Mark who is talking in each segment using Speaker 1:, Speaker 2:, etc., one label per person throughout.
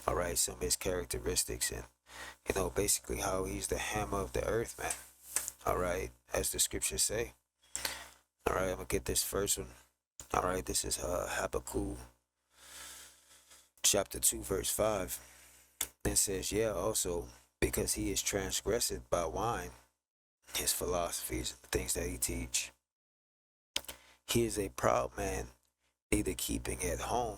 Speaker 1: All right, some of his characteristics and, basically how he's the hammer of the earth, man. All right, as the scriptures say. All right, I'm gonna get this first one. All right, this is Habakkuk chapter 2, verse 5. It says, yeah, also, because he is transgressed by wine, his philosophies, the things that he teach. He is a proud man, neither keeping at home,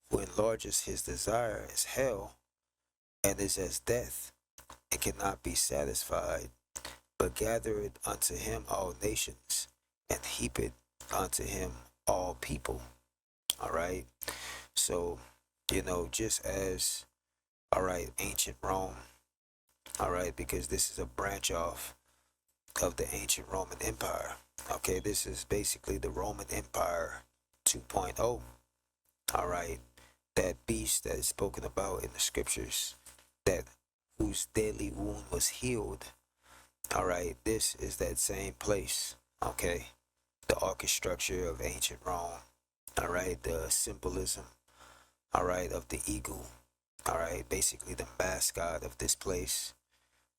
Speaker 1: who enlarges his desire as hell, and is as death, and cannot be satisfied, but gathereth unto him all nations, and heapeth unto him all people. All right. So, just as, all right, ancient Rome, all right, because this is a branch off of the ancient Roman Empire. Okay, this is basically the Roman Empire 2.0. All right, that beast that is spoken about in the scriptures, that whose deadly wound was healed. All right, this is that same place. Okay, the architecture of ancient Rome. All right, the symbolism. All right, of the eagle. All right, basically the mascot of this place.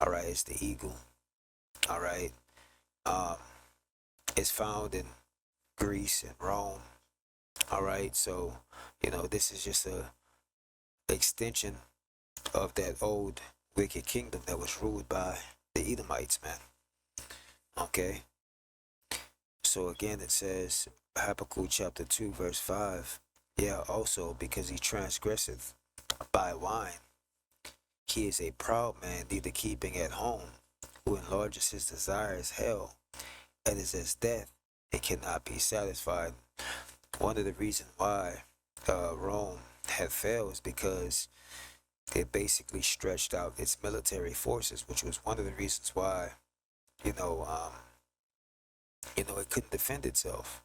Speaker 1: All right, it's the eagle. All right, um, it's found in Greece and Rome. All right, so this is just a extension of that old wicked kingdom that was ruled by the Edomites, man. Okay, so again it says Habakkuk chapter 2 verse 5. Yeah, also because he transgresseth by wine, he is a proud man, neither keeping at home, who enlarges his desire as hell, and is as death, and cannot be satisfied. One of the reasons why Rome had failed is because it basically stretched out its military forces, which was one of the reasons why, you know, um, it couldn't defend itself.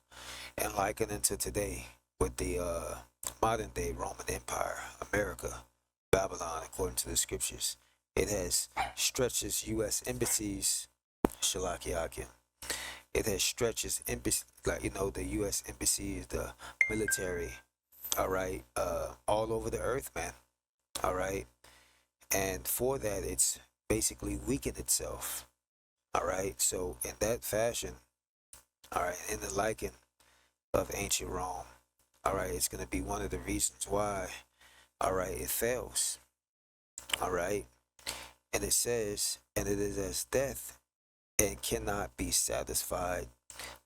Speaker 1: And liken into today with the modern day Roman Empire, America, Babylon, according to the scriptures, it has stretched its U.S. embassies, Shalakiakim. It has stretched its embassy, like, the U.S. embassies, the military, all right, all over the earth, man, all right. And for that, it's basically weakened itself, all right. So in that fashion, all right, in the liking of ancient Rome, all right, it's going to be one of the reasons why, all right, it fails, all right. And it says, and it is as death, and cannot be satisfied,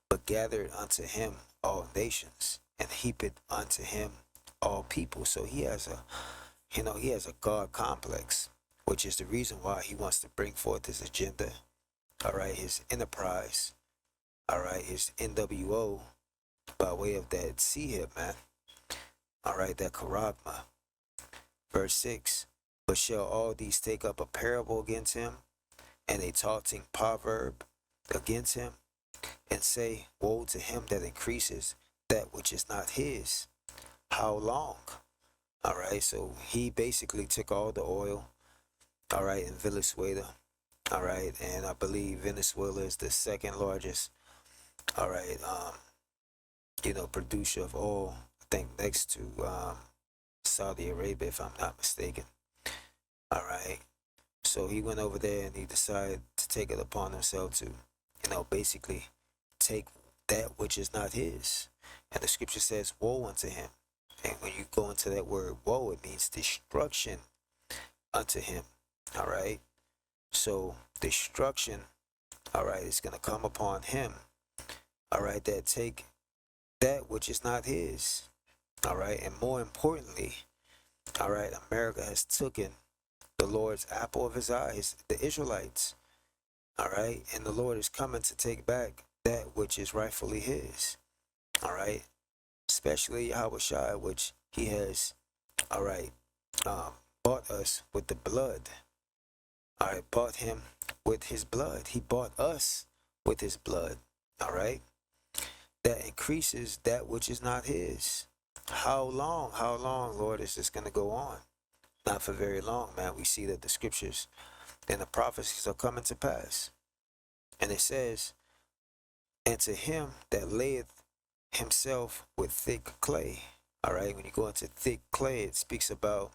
Speaker 1: but gathered unto him all nations, and heaped unto him all people. So he has a God complex, which is the reason why he wants to bring forth his agenda, all right, his enterprise, all right, his NWO, by way of that sea hip, man, all right, that charagma. Verse 6, but shall all these take up a parable against him, and a taunting proverb against him, and say, woe to him that increases that which is not his? How long? All right, so he basically took all the oil, all right, in Venezuela, all right, and I believe Venezuela is the second largest, all right, producer of oil, I think next to Saudi Arabia, if I'm not mistaken. All right, so he went over there and he decided to take it upon himself to, basically take that which is not his. And the scripture says, woe unto him. And when you go into that word woe, it means destruction unto him. All right. So destruction, all right, is going to come upon him. All right. That take that which is not his. All right. And more importantly, all right, America has taken the Lord's apple of his eyes, the Israelites. All right. And the Lord is coming to take back that which is rightfully his. All right. Especially Yahushua, which he has, all right, bought us with the blood. All right, bought him with his blood. He bought us with his blood. All right, that increases that which is not his. How long? How long, Lord, is this going to go on? Not for very long, man. We see that the scriptures and the prophecies are coming to pass. And it says, and to him that layeth himself with thick clay. All right, when you go into thick clay, it speaks about,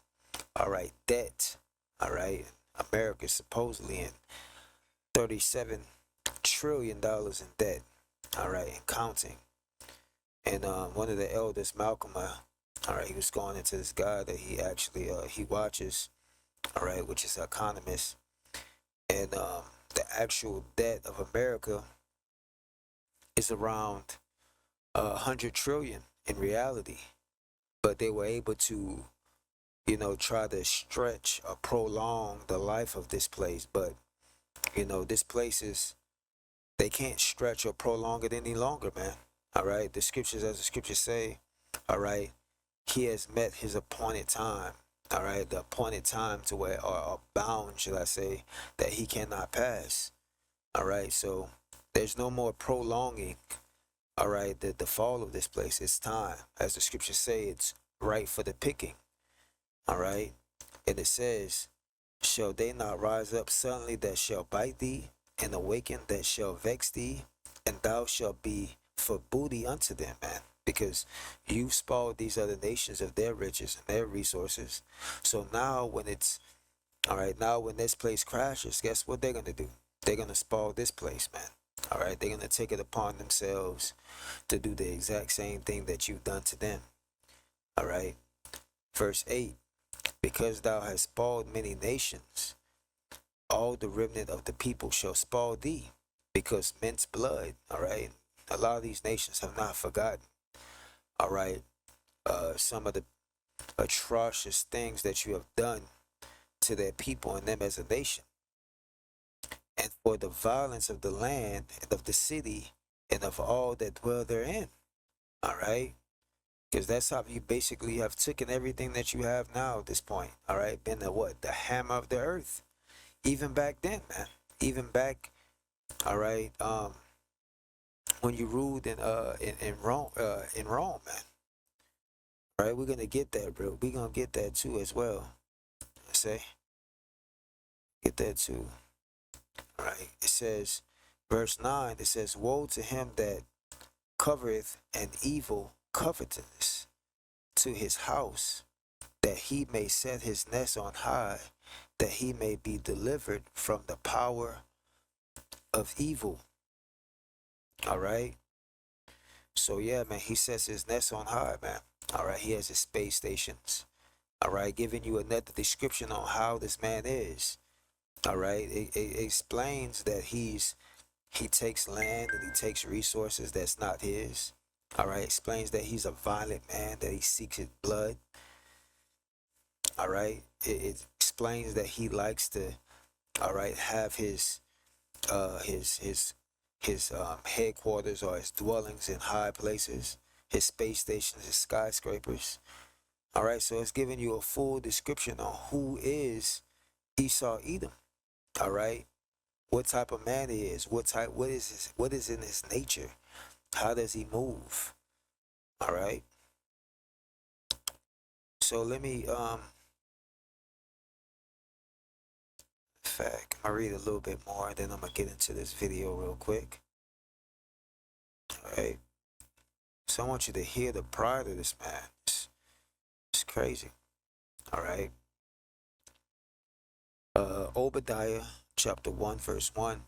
Speaker 1: all right, debt. All right. America is supposedly in $37 trillion in debt. All right, and counting. And one of the elders, Malcolm, all right, he was going into this guy that he actually he watches, all right, which is an economist, and the actual debt of America is around 100 trillion in reality, but they were able to, try to stretch or prolong the life of this place. But this place is, they can't stretch or prolong it any longer, man. All right, the scriptures, as the scriptures say, all right, he has met his appointed time. All right, the appointed time to where, or a bound, should I say, that he cannot pass. All right, so there's no more prolonging. All right, the fall of this place. It's time, as the scriptures say, it's right for the picking. All right, and it says, shall they not rise up suddenly that shall bite thee, and awaken that shall vex thee, and thou shalt be for booty unto them, man. Because you spoiled these other nations of their riches and their resources. So now when it's, all right, now when this place crashes, guess what they're going to do? They're going to spoil this place, man. All right, they're going to take it upon themselves to do the exact same thing that you've done to them. All right. Verse 8, because thou hast spoiled many nations, all the remnant of the people shall spoil thee, because men's blood, all right, a lot of these nations have not forgotten, all right, some of the atrocious things that you have done to their people and them as a nation. And for the violence of the land and of the city and of all that dwell therein, all right, because that's how you basically have taken everything that you have now at this point, all right, been the what? The hammer of the earth. Even back then, man. Even back, all right, when you ruled in Rome, man. All right, we're gonna get that, bro. We're gonna get that too as well. I say, get that too. All right. It says, verse 9. It says, woe to him that covereth an evil covetousness to his house, that he may set his nest on high, that he may be delivered from the power of evil. All right. So yeah, man, he sets his nest on high, man. All right, he has his space stations. All right, giving you another description on how this man is. All right, it explains that he takes land and he takes resources that's not his. All right, explains that he's a violent man, that he seeks his blood. All right, it explains that he likes to, all right, have his headquarters or his dwellings in high places, his space stations, his skyscrapers. All right, so it's giving you a full description on who is Esau Edom. All right, what type of man he is, what is in his nature, how does he move? All right, so let me in fact, I'm gonna read a little bit more, and then I'm gonna get into this video real quick. All right, so I want you to hear the pride of this man. It's crazy. All right. Obadiah chapter 1 verse 1.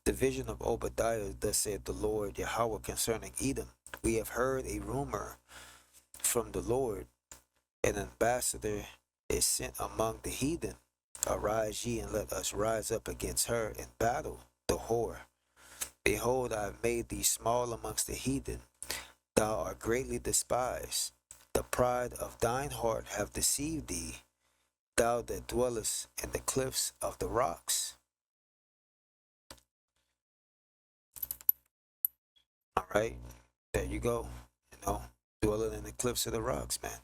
Speaker 1: The vision of Obadiah, thus said the Lord Yahweh concerning Edom. We have heard a rumor from the Lord. An ambassador is sent among the heathen. Arise ye and let us rise up against her in battle, the whore. Behold, I have made thee small amongst the heathen. Thou art greatly despised. The pride of thine heart have deceived thee, thou that dwellest in the cliffs of the rocks. All right, there you go. Dwelling in the cliffs of the rocks, man.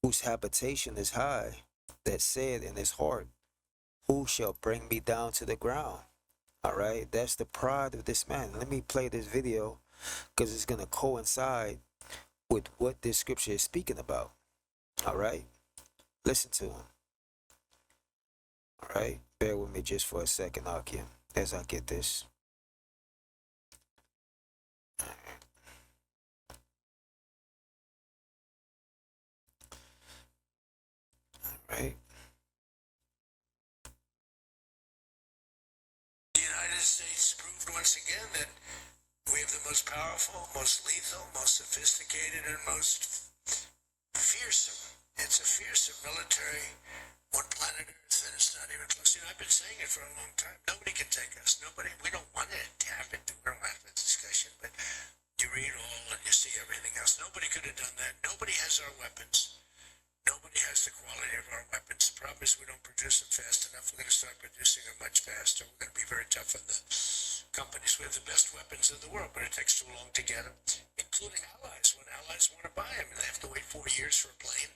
Speaker 1: Whose habitation is high, that said in his heart, who shall bring me down to the ground? All right, that's the pride of this man. Let me play this video because it's going to coincide with what this scripture is speaking about. All right, listen to him. All right, bear with me just for a second, Akim, as I get this. All right?
Speaker 2: The United States proved once again that we have the most powerful, most lethal, most sophisticated, and most fearsome. It's a fearsome military on planet Earth, and it's not even close. I've been saying it for a long time. Nobody can take us. Nobody. We don't want to have it. We don't have a discussion, but you read all and you see everything else. Nobody could have done that. Nobody has our weapons. Nobody has the quality of our weapons. The problem is we don't produce them fast enough. We're going to start producing them much faster. We're going to be very tough on the companies. We have the best weapons in the world, but it takes too long to get them, including allies. When allies want to buy them, they have to wait 4 years for a plane,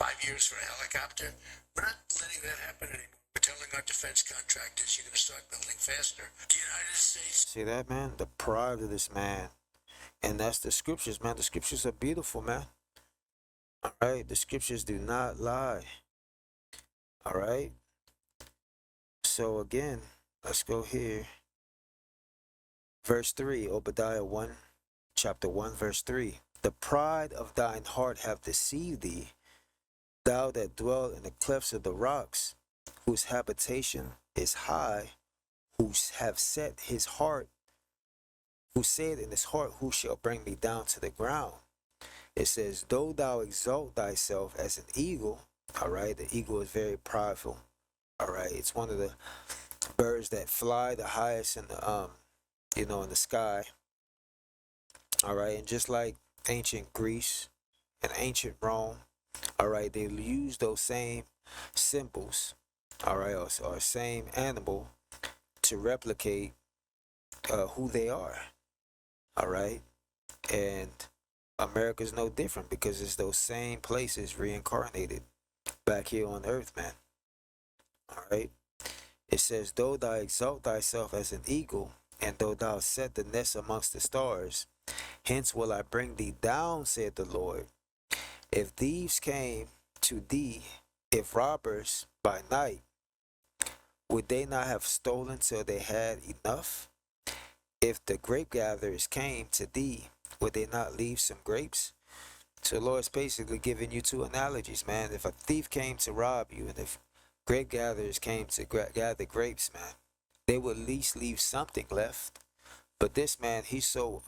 Speaker 2: 5 years for a helicopter. We're not letting that happen anymore. We're telling our defense contractors, you're going to start building faster. The United States.
Speaker 1: See that, man? The pride of this man. And that's the scriptures, man. The scriptures are beautiful, man. All right? The scriptures do not lie. All right? So again, let's go here. Verse 3, Obadiah 1, chapter 1, verse 3. The pride of thine heart hath deceived thee, thou that dwell in the clefts of the rocks, whose habitation is high, who have set his heart, who said in his heart, who shall bring me down to the ground? It says, though thou exalt thyself as an eagle, all right, the eagle is very prideful, all right, it's one of the birds that fly the highest in the, in the sky, all right, and just like ancient Greece and ancient Rome, all right, they use those same symbols, all right, or same animal to replicate who they are, all right, and America's no different because it's those same places reincarnated back here on earth, man. All right. It says, though thou exalt thyself as an eagle, and though thou set the nest amongst the stars, hence will I bring thee down, saith the Lord. If thieves came to thee, if robbers by night, would they not have stolen till they had enough? If the grape gatherers came to thee, would they not leave some grapes? So the Lord's basically giving you two analogies, man. If a thief came to rob you, and if grape gatherers came to gather grapes, man, they would at least leave something left. But this man, he's so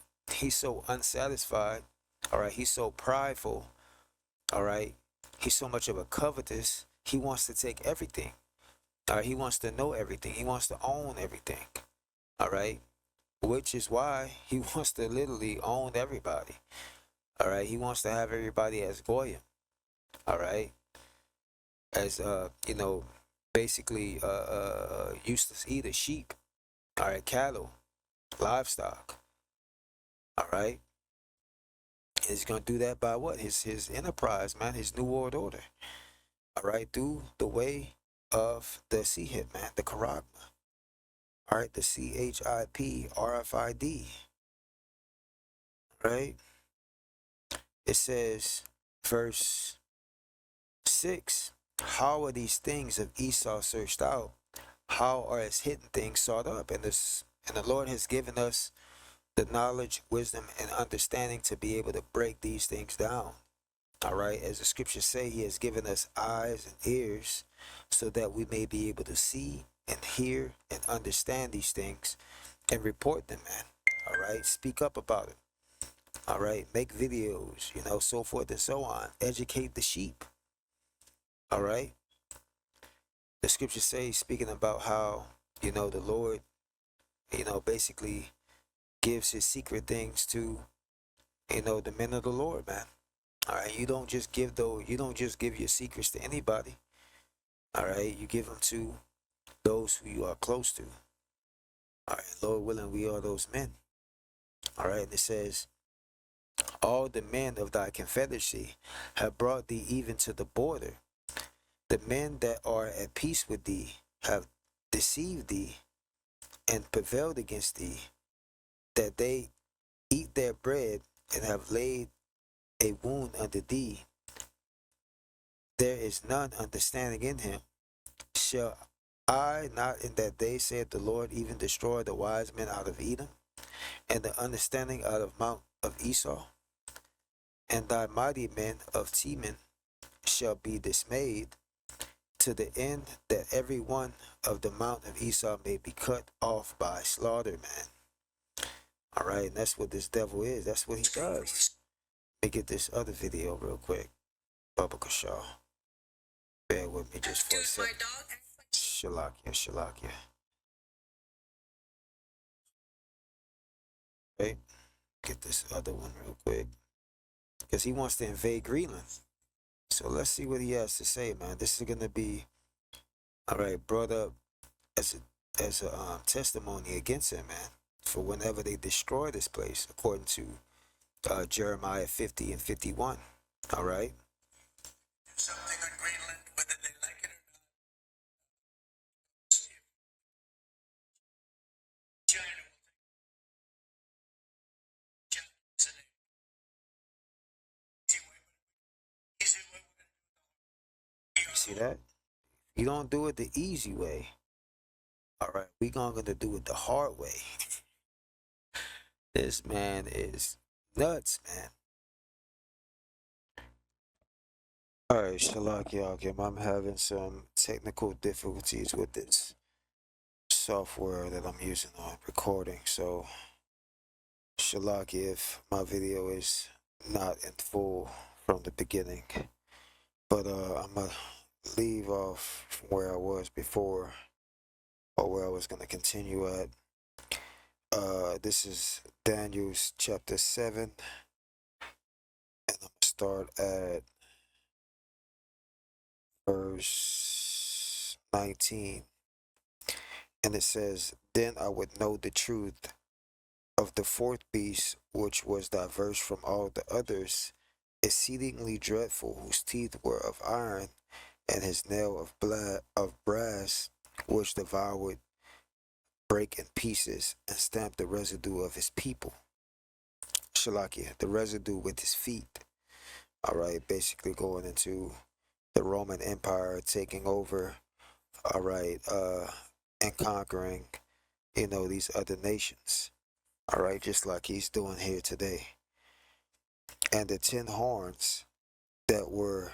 Speaker 1: unsatisfied. All right, he's so prideful. All right, he's so much of a covetous. He wants to take everything. All right, he wants to know everything. He wants to own everything. All right, which is why he wants to literally own everybody. All right, he wants to have everybody as Goyim. All right, as basically useless either sheep. All right, cattle, livestock. All right, he's gonna do that by what? His enterprise, man. His new world order. All right, through the way of the Chip, man, the Charagma. All right, the CHIP RFID. Right. It says, verse 6, how are these things of Esau searched out? How are his hidden things sought up? And the Lord has given us the knowledge, wisdom, and understanding to be able to break these things down. All right, as the scriptures say, he has given us eyes and ears so that we may be able to see and hear and understand these things and report them, man. All right, speak up about it. All right, make videos, so forth and so on. Educate the sheep. All right. The scripture says, speaking about how, the Lord, basically gives his secret things to, the men of the Lord, man. All right. You don't just give your secrets to anybody. All right. You give them to those who you are close to. All right. Lord willing, we are those men. All right. And it says, all the men of thy confederacy have brought thee even to the border. The men that are at peace with thee have deceived thee and prevailed against thee, that they eat their bread and have laid a wound unto thee. There is none understanding in him. Shall I not in that day, saith the Lord, even destroy the wise men out of Edom, and the understanding out of Mount of Esau? And thy mighty men of Teman shall be dismayed, to the end that every one of the mount of Esau may be cut off by slaughter, man. All right, and that's what this devil is. That's what he does. Let me get this other video real quick. Bubba Kashaw. Bear with me just for a second. Shalakia, Shalakia. Okay, get this other one real quick. Because he wants to invade Greenland. So let's see what he has to say, man. This is going to be, all right, brought up as a testimony against him, man, for whenever they destroy this place, according to Jeremiah 50 and 51. All right.
Speaker 2: Something on Greenland, whether they like it or not. China will take China's an easy way.
Speaker 1: You see that? You don't do it the easy way. All right, we gonna do it the hard way. This man is nuts, man. All right, Shalak Yakim, I'm having some technical difficulties with this software that I'm using on recording. So, Shalak, if my video is not in full from the beginning, but I'm gonna leave off from where I was before, or where I was gonna continue at. This is Daniel's chapter 7, and I'm gonna start at verse 19. And it says, Then I would know the truth of the fourth beast, which was diverse from all the others, exceedingly dreadful, whose teeth were of iron, and his nail of brass, which devoured, break in pieces, and stamped the residue of his people. Shalakia, the residue with his feet. All right, basically going into the Roman Empire taking over. All right, and conquering, these other nations. All right, just like he's doing here today. And the 10 horns that were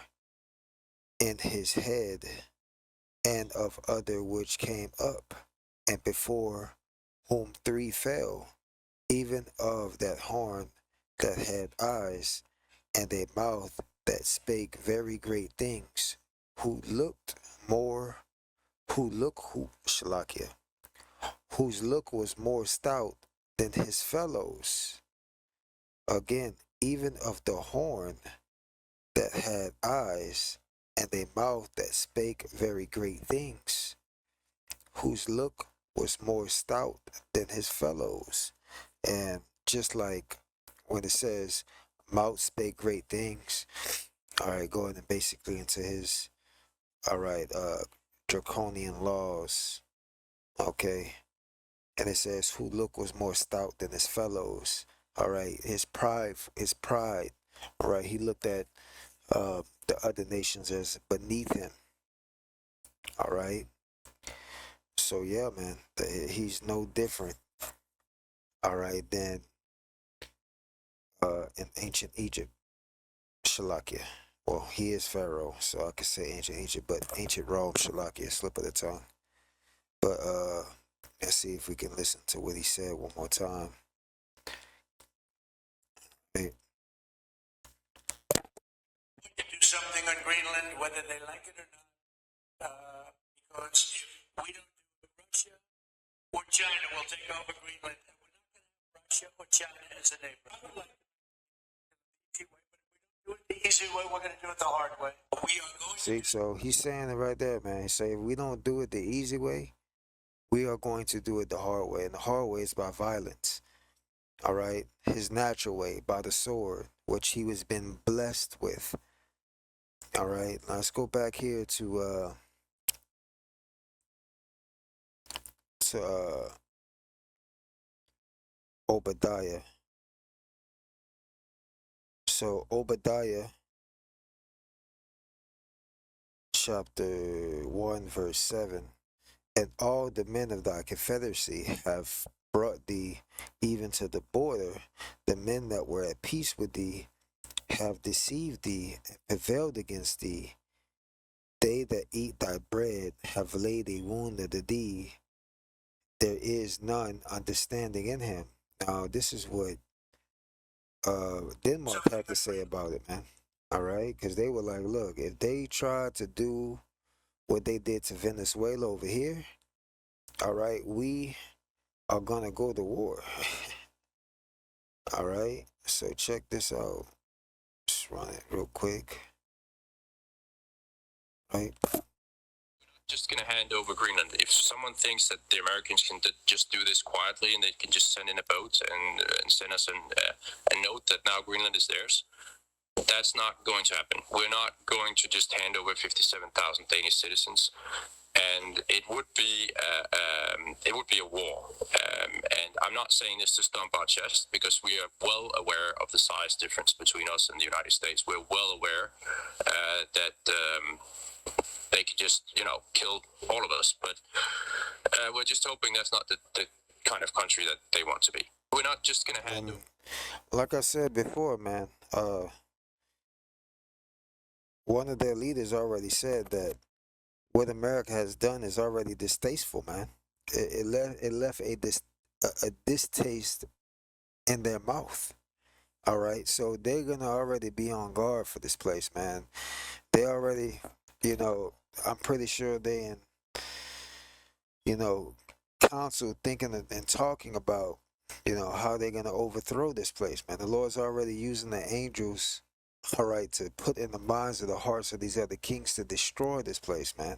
Speaker 1: in his head, and of other which came up, and before whom 3 fell, even of that horn that had eyes, and a mouth that spake very great things, Shalakia, whose look was more stout than his fellows. Again, even of the horn that had eyes, and a mouth that spake very great things, whose look was more stout than his fellows. And just like when it says mouth spake great things, all right, going basically into his, all right, draconian laws, okay, and it says who look was more stout than his fellows. All right, his pride. All right, he looked at the other nations as beneath him. All right, so yeah, man, he's no different. All right, than in ancient Egypt, Shalakia. Well, he is Pharaoh, so I could say ancient Egypt, but ancient Rome, Shalakia, slip of the tongue. But let's see if we can listen to what he said one more time. Hey.
Speaker 2: Do something on Greenland, whether they like it or not. Because if we don't do it, Russia or China will take over Greenland, and we're not going to have Russia or China as a neighbor. I would like to do it the easy way, but if we don't do it the easy way, we're going to do it the hard way. We are going
Speaker 1: See, so he's saying it right there, man. He say if we don't do it the easy way, we are going to do it the hard way. And the hard way is by violence. All right? His natural way, by the sword, which he was been blessed with. All right? Now let's go back here to Obadiah. So Obadiah chapter 1 verse 7. And all the men of thy confederacy have brought thee even to the border. The men that were at peace with thee have deceived thee and prevailed against thee. they that eat thy bread have laid a wound unto thee. There is none understanding in him. Now, this is what Denmark had to say about it, man. All right, because they were like, look, if they tried to do what they did to Venezuela over here, all right, we are gonna go to war. All right, so check this out. Just run it real quick. Right.
Speaker 3: Just going to hand over Greenland. If someone thinks that the Americans can just do this quietly and they can just send in a boat and send us a note that now Greenland is theirs, that's not going to happen. We're not going to just hand over 57,000 Danish citizens, and it would be a war. And I'm not saying this to stomp our chest, because we are well aware of the size difference between us and the United States. We're well aware that they could just, kill all of us. But we're just hoping that's not the kind of country that they want to be. We're not just going to hand over.
Speaker 1: Like I said before, man, one of their leaders already said that what America has done is already distasteful, man. It left a distaste in their mouth. All right, so they're gonna already be on guard for this place, man. They already, I'm pretty sure they in, council thinking and talking about, how they're gonna overthrow this place, man. The Lord's already using the angels, all right, to put in the minds of the hearts of these other kings to destroy this place, man.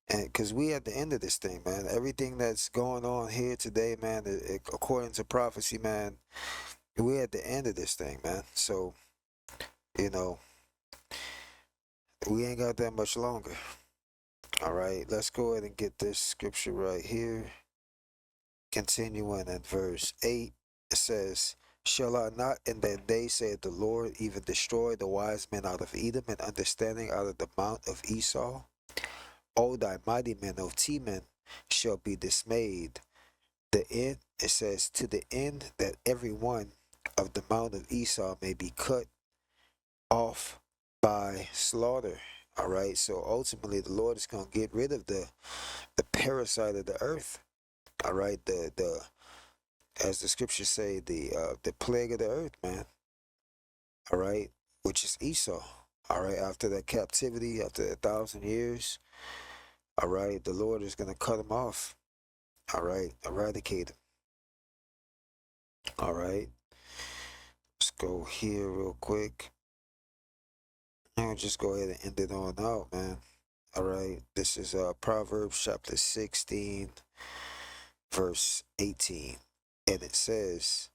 Speaker 1: And because we at the end of this thing, man, everything that's going on here today, man, according to prophecy, man, we at the end of this thing, man. So, you know, we ain't got that much longer. All right, let's go ahead and get this scripture right here. Continuing at verse 8, it says, shall I not in that day, saith the Lord, even destroy the wise men out of Edom and understanding out of the mount of Esau? All thy mighty men of Teman shall be dismayed. The end, it says, to the end that every one of the mount of Esau may be cut off by slaughter. All right, so ultimately the Lord is going to get rid of the parasite of the earth. All right, the as the scriptures say, the plague of the earth, man. All right, which is Esau. All right, after that captivity, after 1,000 years, all right, the Lord is going to cut him off. All right, eradicate him. All right, let's go here real quick. I'll just go ahead and end it on out, man. All right, this is Proverbs chapter 16, verse 18. And it says,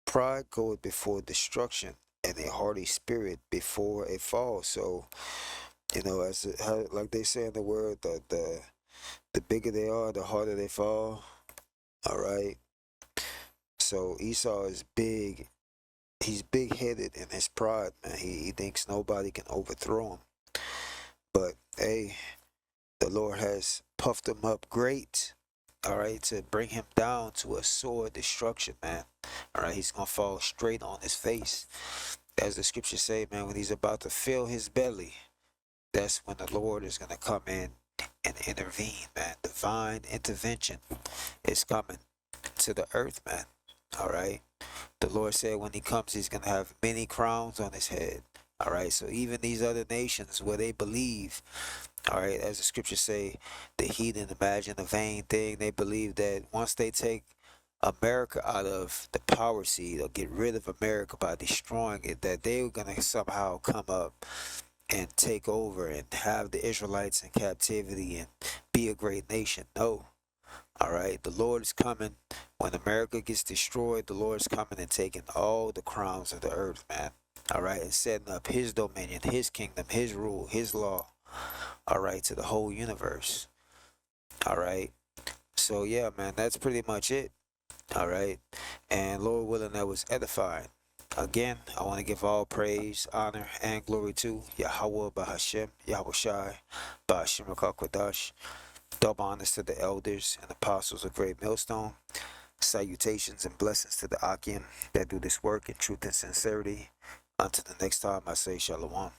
Speaker 1: pride goeth before destruction, and a haughty spirit before a fall. So, like they say in the word, the bigger they are, the harder they fall. All right. So Esau is big. He's big-headed in his pride, man. He thinks nobody can overthrow him. But hey, the Lord has puffed him up great. All right, to bring him down to a sore destruction, man. All right, he's gonna fall straight on his face, as the scriptures say, man. When he's about to fill his belly, that's when the Lord is gonna come in and intervene, man. Divine intervention is coming to the earth, man. All right. The Lord said when he comes, he's going to have many crowns on his head. All right. So even these other nations where they believe, all right, as the scriptures say, the heathen imagine a vain thing. They believe that once they take America out of the power seat or get rid of America by destroying it, that they were going to somehow come up and take over and have the Israelites in captivity and be a great nation. No. All right, the Lord is coming. When America gets destroyed, the Lord is coming and taking all the crowns of the earth, man. All right, and setting up his dominion, his kingdom, his rule, his law. All right, to the whole universe. All right. So, yeah, man, that's pretty much it. All right. And Lord willing, that was edifying. Again, I want to give all praise, honor, and glory to Yahweh Bahashem, Yahweh Shai, Bahashem Rakakwadash. Double honors to the elders and apostles of Great Millstone. Salutations and blessings to the Akim that do this work in truth and sincerity. Until the next time, I say Shalom.